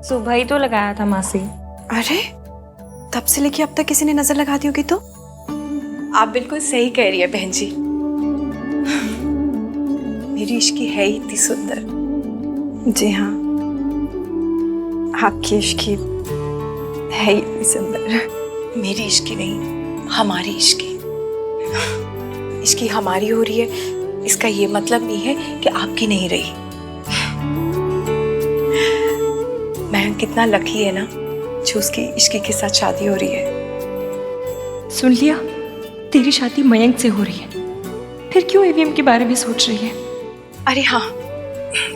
सुबह ही तो लगाया था मासी। अरे तब से लेके अब तक किसी ने नजर लगा दी होगी तो? आप बिल्कुल सही कह रही है बहन जी। मेरी इश्की है ही इतनी सुंदर। जी हाँ, आपकी इश्की है ही इतनी सुंदर। मेरी इश्की नहीं, हमारी इश्की। इश्की हमारी हो रही है, इसका ये मतलब नहीं है कि आपकी नहीं रही। मैं कितना लकी है ना जो उसकी इश्की के साथ शादी हो रही है। सुन लिया, तेरी शादी मयंक से हो रही है, फिर क्यों ईवीएम के बारे में सोच रही है? अरे हाँ,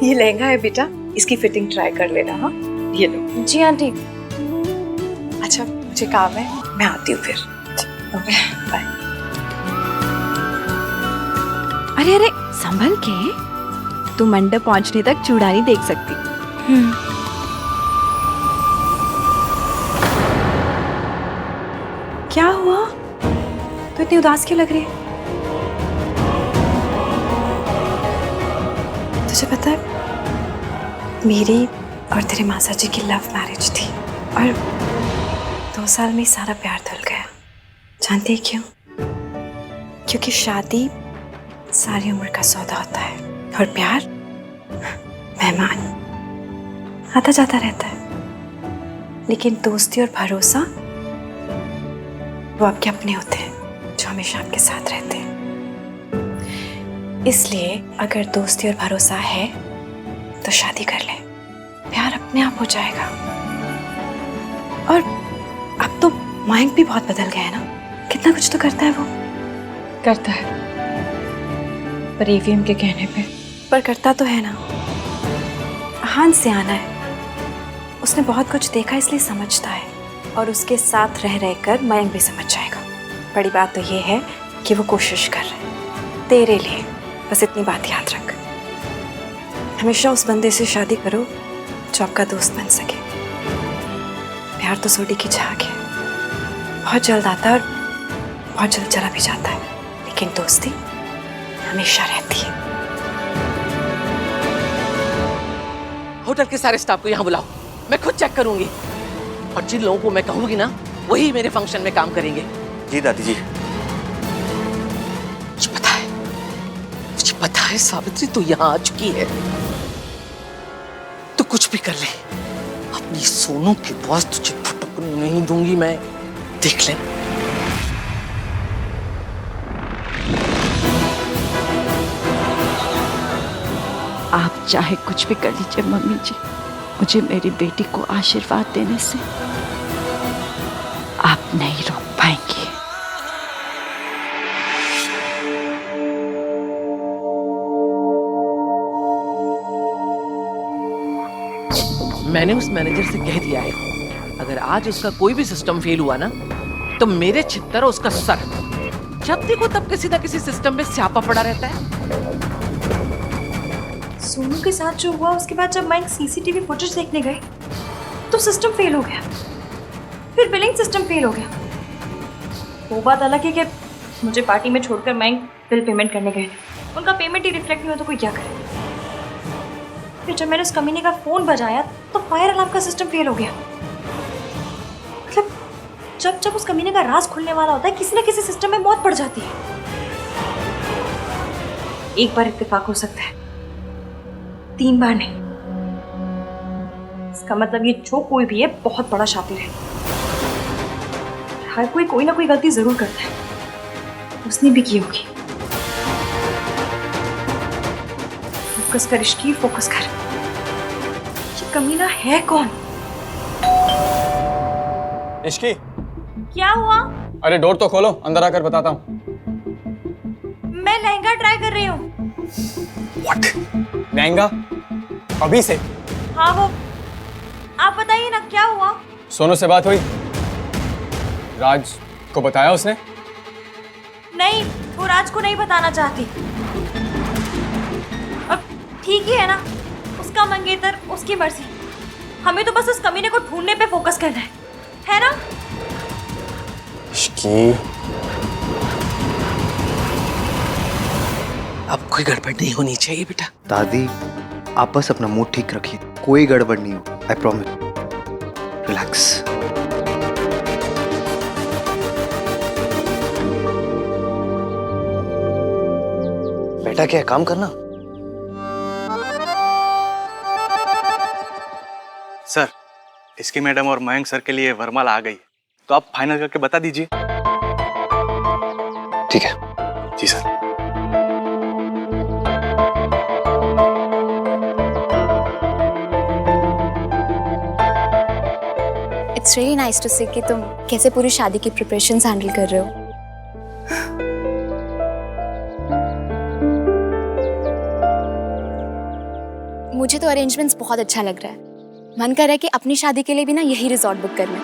ये लहंगा है बेटा, इसकी फिटिंग ट्राई कर लेना। हाँ ये लो। जी आंटी। अच्छा मुझे काम है, मैं आती हूँ फिर। Okay bye. अरे अरे संभल के, तू मंडप पहुंचने तक चूड़ा नहीं देख सकती। क्या हुआ? तो इतनी उदास क्यों लग रही है? तुझे पता है मेरी और तेरे मासा जी की लव मैरिज थी और 2 साल में सारा प्यार धुल गया। जानते हैं क्यों? क्योंकि शादी सारी उम्र का सौदा होता है और प्यार मेहमान आता जाता रहता है, लेकिन दोस्ती और भरोसा वो आपके अपने होते हैं जो हमेशा आपके साथ रहते हैं। इसलिए अगर दोस्ती और भरोसा है तो शादी कर ले, प्यार अपने आप हो जाएगा। और अब तो मयंक भी बहुत बदल गया है ना, कितना कुछ तो करता है वो। करता है, पर ईवीएम के कहने पे। पर करता तो है ना। हान से आना है, उसने बहुत कुछ देखा इसलिए समझता है, और उसके साथ रह रहकर मयंक भी समझ जाएगा। बड़ी बात तो ये है कि वो कोशिश कर रहे हैं तेरे लिए। बस इतनी बात याद रख, हमेशा उस बंदे से शादी करो जो आपका दोस्त बन सके। प्यार तो सोडी की झाग है, बहुत जल्द आता है और बहुत जल्द चला भी जाता है, लेकिन दोस्ती हमेशा रहती है। होटल के सारे स्टाफ को यहाँ बुलाओ, मैं खुद चेक करूंगी, और जिन लोगों को मैं कहूंगी ना वही मेरे फंक्शन में काम करेंगे। जी दादी जी। मुझे पता है सावित्री तू यहाँ आ चुकी है, तो कुछ भी कर ले, अपनी सोनू के पास तुझे फटकने नहीं दूंगी मैं, देख ले। आप चाहे कुछ भी कर लीजिए मम्मी जी, मुझे मेरी बेटी को आशीर्वाद देने से आप नहीं रोक पाएंगी। मैंने उस मैनेजर से कह दिया है, अगर आज उसका कोई भी सिस्टम फेल हुआ ना तो मेरे छित्तर और उसका सर, जब देखो तब किसी ना किसी सिस्टम में स्यापा पड़ा रहता है। सोनू के साथ जो हुआ उसके बाद जब मयंक सीसीटीवी फुटेज देखने गए तो सिस्टम फेल हो गया, फिर बिलिंग सिस्टम फेल हो गया। वो बात अलग है कि मुझे पार्टी में छोड़कर मयंक बिल पेमेंट करने गए थे, उनका पेमेंट ही रिफ्लेक्ट नहीं हुआ तो कोई क्या करे। फिर जब मैंने उस कमीने का फोन बजाया तो फायर अलार्म का सिस्टम फेल हो गया। मतलब जब जब उस कमीने का राज खुलने वाला होता है किसी न किसी सिस्टम में मौत पड़ जाती है। एक बार इत्तेफाक हो सकता है, 3 बार नहीं। इसका मतलब ये जो कोई भी है बहुत बड़ा शातिर है। हर कोई ना कोई गलती जरूर करता है, उसने भी की होगी। फोकस कर इश्की, फोकस कर। ये कमीना है कौन? इश्की, क्या हुआ? अरे डोर तो खोलो, अंदर आकर बताता हूँ। मैं लहंगा ट्राई कर रही हूँ। What? लहंगा? अभी से? हाँ वो, आप बताइए ना क्या हुआ? सोनू से बात हुई? राज को बताया उसने? नहीं, वो राज को नहीं बताना चाहती। अब ठीक ही है ना, उसका मंगेतर उसकी मर्जी। हमें तो बस उस कमीने को ढूंढने पे फोकस करना है ना? इश्की, अब कोई गड़बड़ नहीं होनी चाहिए बेटा। दादी, आप बस अपना मूड ठीक रखिए, कोई गड़बड़ नहीं हो, आई प्रॉमिस। रिलैक्स। बेटा क्या है, काम करना। सर, इसकी मैडम और मयंक सर के लिए वरमाला आ गई है, तो आप फाइनल करके बता दीजिए। ठीक है। जी sir. It's really nice to see कि तुम कैसे पूरी शादी की प्रिपरेशंस हैंडल कर रहे हो। मुझे तो अरेंजमेंट्स बहुत अच्छा लग रहा है। मन कर रहा है कि अपनी शादी के लिए भी ना यही रिजॉर्ट बुक कर लें।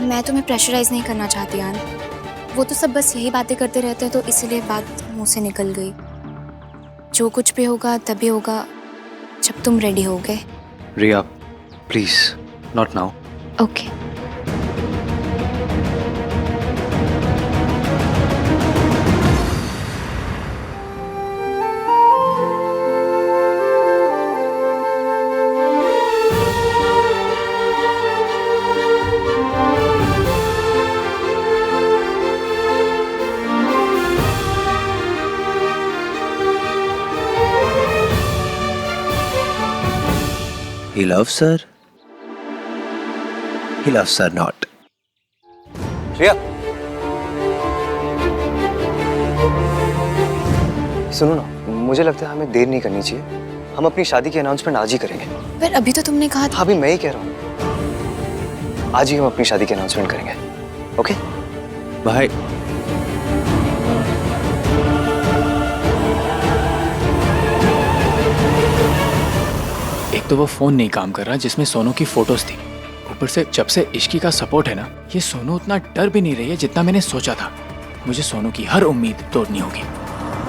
मैं तुम्हें प्रेशराइज नहीं करना चाहती यार, वो तो सब बस यही बातें करते रहते हैं, तो इसीलिए बात मुंह से निकल गई। जो कुछ भी होगा तभी होगा जब तुम रेडी हो गए। Riya please, not now. Okay. He loves her. He loves her not. Riya, सुनो ना, मुझे लगता है हमें देर नहीं करनी चाहिए। हम अपनी शादी की अनाउंसमेंट आज ही करेंगे। पर अभी तो तुमने कहा था। अभी मैं ही कह रहा हूँ, आज ही हम अपनी शादी की अनाउंसमेंट करेंगे। Okay bye. एक तो वो फोन नहीं काम कर रहा जिसमें सोनू की फोटोज थी, ऊपर से जब से इश्की का सपोर्ट है ना, ये सोनू उतना डर भी नहीं रही है जितना मैंने सोचा था। मुझे सोनू की हर उम्मीद तोड़नी होगी,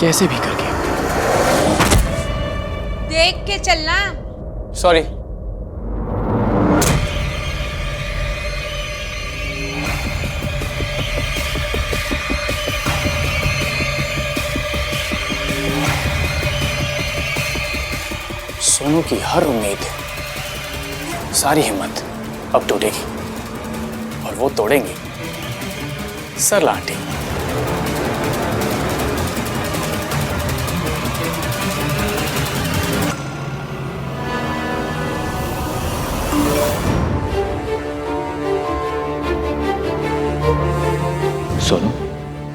कैसे भी करके। देख के चलना। सॉरी। सोनू की हर उम्मीद, सारी हिम्मत अब टूटेगी और वो तोड़ेंगी सरला आंटी। सोनू,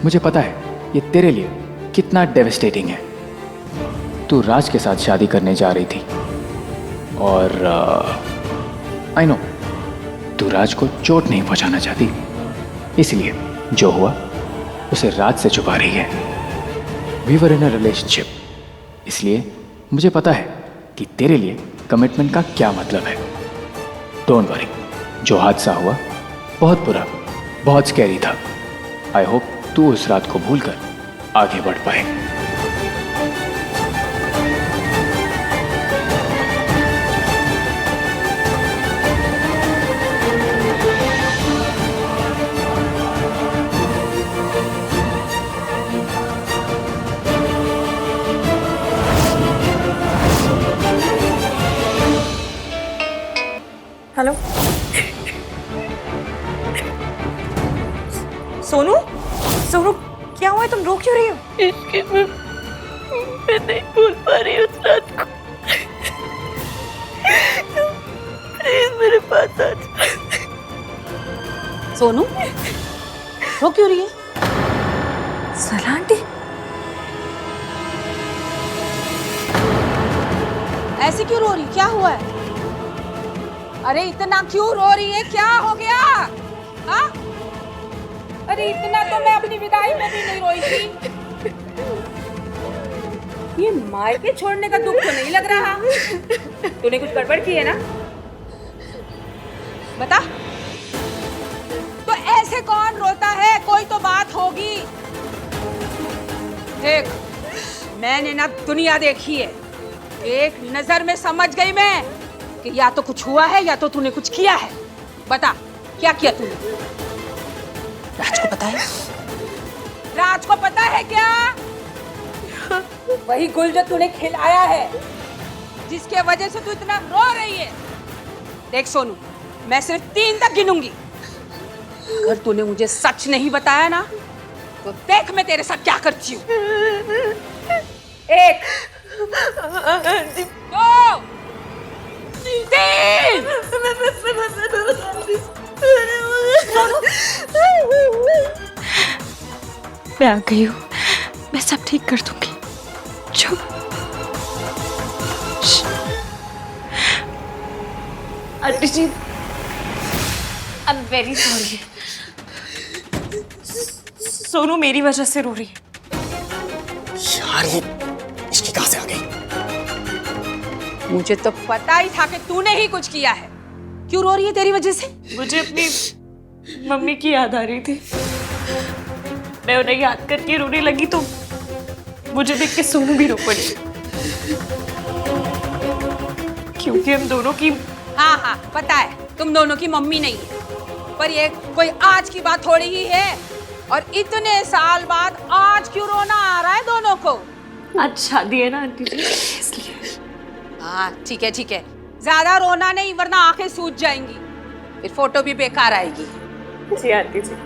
मुझे पता है ये तेरे लिए कितना डेविस्टेटिंग है। तू राज के साथ शादी करने जा रही थी और आई नो तू राज को चोट नहीं पहुंचाना चाहती, इसलिए जो हुआ उसे राज से छुपा रही है। We were in a relationship, इसलिए मुझे पता है कि तेरे लिए कमिटमेंट का क्या मतलब है। डोंट वरी, जो हादसा हुआ बहुत बुरा, बहुत स्कैरी था। आई होप तू उस रात को भूलकर आगे बढ़ पाए। हेलो सोनू, सोनू क्या हुआ है? तुम रो क्यों रही हो? इसके मैं नहीं भूल पा रही उस रात को। प्लीज मेरे पास आ जा। सोनू रो क्यों रही है? सरला आंटी, ऐसे क्यों रो रही? क्या हुआ है? अरे इतना क्यों रो रही है? क्या हो गया? हाँ? अरे इतना तो मैं अपनी विदाई में भी नहीं रोई थी। ये मायके छोड़ने का दुख तो नहीं लग रहा? तूने कुछ गड़बड़ की है ना? बता। तो ऐसे कौन रोता है? कोई तो बात होगी। देख, मैंने ना दुनिया देखी है, एक नजर में समझ गई मैं कि या तो कुछ हुआ है या तो तूने कुछ किया है। बता, क्या किया तूने? राज को पता है? राज को पता है क्या? वही गुल जो तूने खिलाया है, जिसके वजह से तू इतना रो रही है। देख सोनू, मैं सिर्फ 3 तक गिनूंगी। अगर तूने मुझे सच नहीं बताया ना, तो देख मैं तेरे साथ क्या करती हूँ। 1 2 3। मैं आ गई हूँ, मैं सब ठीक कर दूंगी। चुप। Aunty ji, I am very sorry. Sonu मेरी वजह से रो रही है। यार ये इसकी कहां से आ गई? मुझे तो पता ही था कि तूने ही कुछ किया है। क्यों रो रही है तेरी वजह से? मुझे अपनी मम्मी की याद आ रही थी। मैं उन्हें याद करके रोने लगी तो मुझे देख के सोनू भी रो पड़ी, क्योंकि हम दोनों की। हाँ हाँ पता है, तुम दोनों की मम्मी नहीं है, पर ये कोई आज की बात थोड़ी ही है। और इतने साल बाद आज क्यों रोना आ रहा है दोनों को? आज शादी है ना आंटी जी, इसलिए। हाँ ठीक है ठीक है, ज्यादा रोना नहीं वरना आंखें सूज जाएंगी, फिर फोटो भी बेकार आएगी। जी आंटी जी।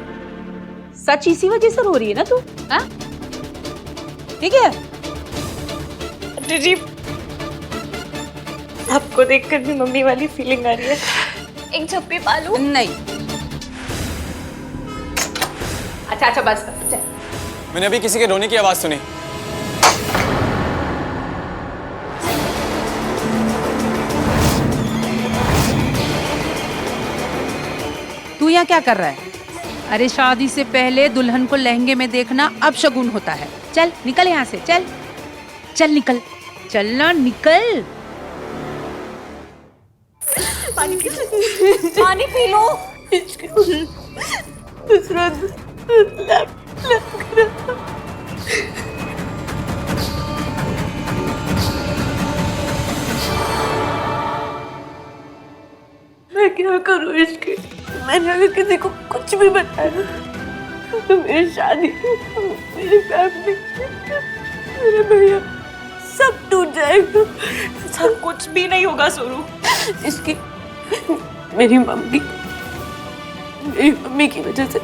सच इसी वजह से रो रही है ना तू? हाँ ठीक है आंटी जी, आपको देखकर भी मम्मी वाली फीलिंग आ रही है। एक झप्पी पालू? नहीं। अच्छा बस चल। मैंने अभी किसी के रोने की आवाज सुनी। तू यहाँ क्या कर रहा है? अरे शादी से पहले दुल्हन को लहंगे में देखना अब शगुन होता है। चल निकल यहाँ से, चल चल निकल, चलना निकल। पानी पी लो। दूसरा मैं क्या करूँ इसकी? मैंने अगर किसी को कुछ भी बताया तो मेरी शादी, मेरी फैमिली, मेरे भैया सब टूट जाएगा। सब कुछ भी नहीं होगा सोनू। इसकी मेरी मम्मी की वजह से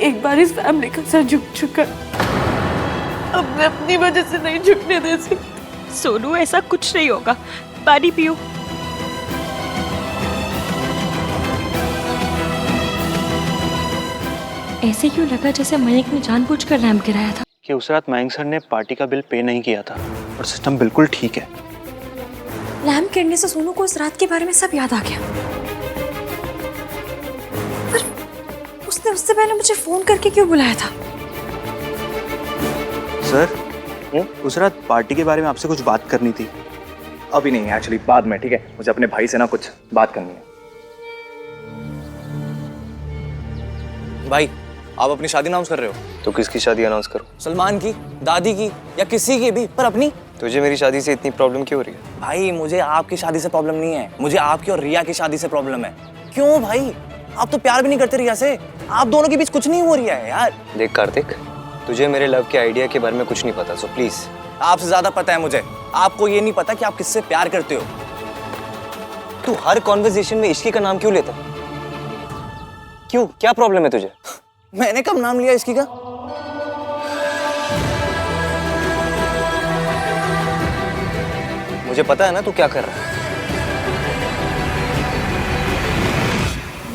एक बार इस फैमिली का सर झुक चुका, अब मैं अपनी वजह से नहीं झुकने दे सकती। सोनू ऐसा कुछ नहीं होगा, पानी पियो। ऐसे क्यों लगा जैसे मयंक ने जानबूझकर रैंप गिराया था? कि उस रात मयंक सर ने पार्टी का बिल पे नहीं किया था और सिस्टम बिल्कुल ठीक है। लैम्प गिरने से सोनू को उस रात के बारे में सब याद आ गया, पर उसने उससे पहले मुझे फोन करके क्यों बुलाया था? सर, उस रात पार्टी के बारे में आपसे कुछ बात करनी थी। अभी नहीं, एक्चुअली बाद में। ठीक है, मुझे अपने भाई से ना कुछ बात करनी है। भाई, आप अपनी शादी अनाउंस कर रहे हो? तो किसकी शादी अनाउंस करो? सलमान की, दादी की या किसी की भी, पर अपनी। तुझे मेरी शादी से इतनी प्रॉब्लम क्यों हो रही है? भाई मुझे आपकी शादी से प्रॉब्लम नहीं है, मुझे आपकी और रिया की शादी से प्रॉब्लम है। क्यों भाई, आप तो प्यार भी नहीं करते रिया से, आप दोनों के बीच कुछ नहीं हो रहा है यार। देख कार्तिक, तुझे मेरे लव के आइडिया के बारे में कुछ नहीं पता, सो प्लीज। आपसे ज्यादा पता है मुझे, आपको ये नहीं पता कि आप किससे प्यार करते हो। तू हर कॉन्वर्सेशन में इश्की का नाम क्यों लेता? क्यों, क्या प्रॉब्लम है तुझे? मैंने कब नाम लिया इसकी का? मुझे पता है ना तू क्या कर रहा है।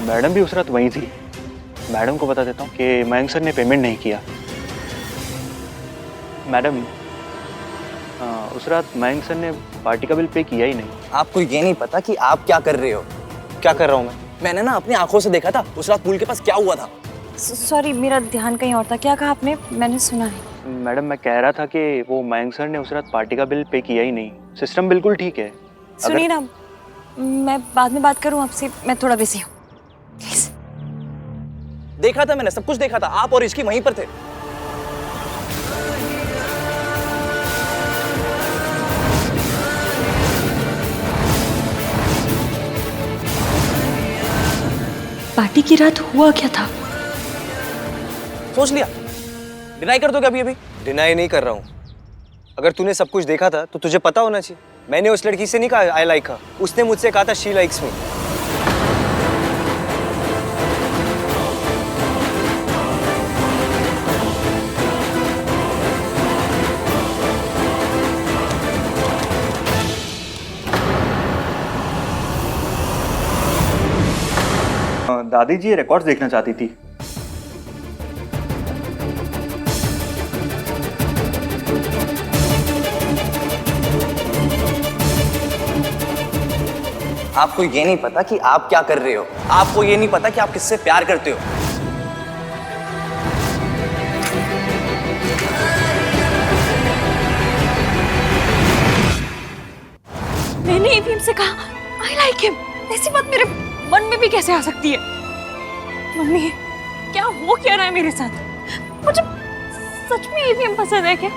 मैडम भी उस रात वहीं थी। मैडम को बता देता हूँ कि मयंक सर ने पेमेंट नहीं किया। मैडम, उस रात मयंक सर ने पार्टी का बिल पे किया ही नहीं। आपको ये नहीं पता कि आप क्या कर रहे हो? क्या कर रहा हूँ मैं? मैंने ना अपनी आंखों से देखा था उस रात पूल के पास क्या हुआ था। सॉरी, मेरा ध्यान कहीं और था। क्या कहा आपने? मैंने सुना नहीं। मैडम, मैं कह रहा था कि वो मयंक सर ने उस रात पार्टी का बिल पे किया ही नहीं। सिस्टम बिल्कुल ठीक है। सुनिए ना, मैं बाद में बात करूं आपसे, मैं थोड़ा बिजी हूँ प्लीज। देखा था मैंने, सब कुछ देखा था, आप और इसकी वहीं पर थे। पार्टी की रात हुआ क्या था? सोच लिया? डिनाई कर दोगे अभी? डिनाई नहीं कर रहा हूँ। अगर तूने सब कुछ देखा था तो तुझे पता होना चाहिए। मैंने उस लड़की से नहीं कहा आई लाइक हर, उसने मुझसे कहा था शी लाइक्स मी। दादी जी रिकॉर्ड्स देखना चाहती थी। आपको ये नहीं पता कि आप क्या कर रहे हो, आपको ये नहीं पता कि आप किससे प्यार करते हो। मैंने ईवीएम से कहा आई लाइक हिम, ऐसी बात मेरे मन में भी कैसे आ सकती है? मम्मी क्या हो क्या रहा है मेरे साथ? मुझे सच में ईवीएम पसंद है क्या?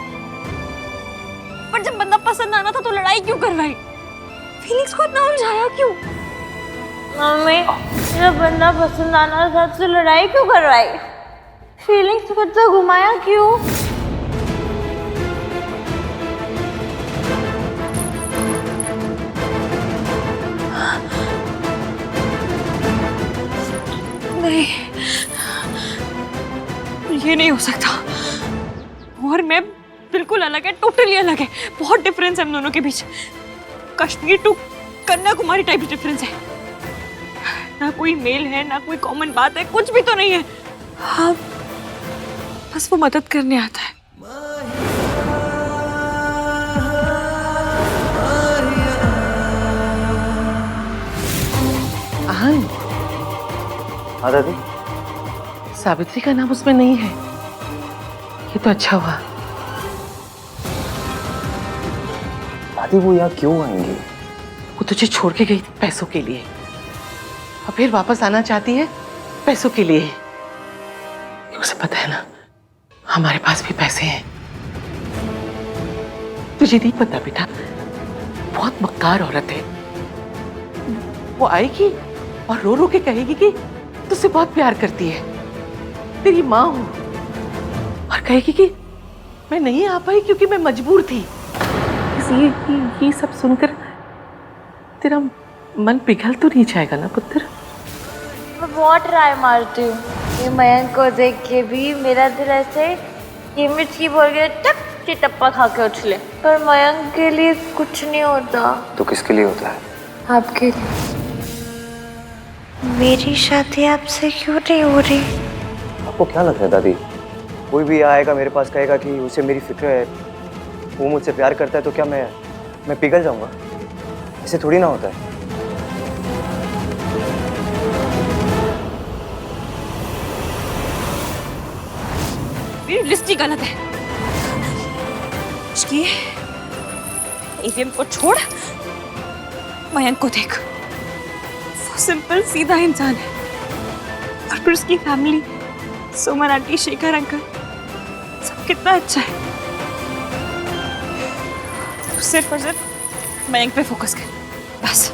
पर जब बंदा पसंद आना था तो लड़ाई क्यों करवाई? फीलिंग्स को इतना उलझाया क्यों? मम्मी जब बंदा पसंद आना था तो लड़ाई क्यों करवाई? फीलिंग्स को इतना घुमाया क्यों? नहीं, ये नहीं हो सकता। और मैं बिल्कुल अलग है, टोटली अलग है। बहुत डिफरेंस है हम दोनों के बीच। Kashmir to Kanyakumari type difference है। ना कोई मेल है, ना कोई कॉमन बात है, कुछ भी तो नहीं है। हाँ, बस वो मदद करने आता है। आहन, हाँ दादी। सावित्री का नाम उसमें नहीं है, ये तो अच्छा हुआ। दादी वो यहाँ क्यों आएंगी? वो तुझे छोड़ के गई थी पैसों के लिए, और फिर वापस आना चाहती है पैसों के लिए। उसे पता है ना हमारे पास भी पैसे हैं। तुझे नहीं पता बेटा, बहुत मक्कार औरत है। वो आएगी और रो रो के कहेगी कि तुझसे बहुत प्यार करती है, तेरी माँ हूं, और कहेगी कि मैं नहीं आ पाई क्योंकि मैं मजबूर थी। ये सब सुनकर तेरा मन पिघल तो नहीं जाएगा ना पुत्र? मैं बहुत ट्राई मारती हूँ ये मयंक को देख के भी मेरा दिल ऐसे ये मिर्ची बोल के टप टप्पा खा के उछले, पर मयंक के लिए कुछ नहीं होता। तो किसके लिए होता है? आपके लिए। मेरी शादी आपसे क्यों नहीं हो रही? आपको क्या लगता है दादी, कोई भी आएगा मेरे पास कहेगा कि उसे मेरी फिक्र है, वो मुझसे प्यार करता है, तो क्या मैं पिघल जाऊंगा? ऐसे थोड़ी ना होता है। मेरी लिस्ट ही गलत है। ईवीएम को छोड़, मयंक को देख। वो सिंपल सीधा इंसान है, और फिर उसकी फैमिली, सुमन आंटी, शेखर अंकल, सब कितना अच्छा है। सिर्फ और सिर्फ मयंक पे फोकस कर बस।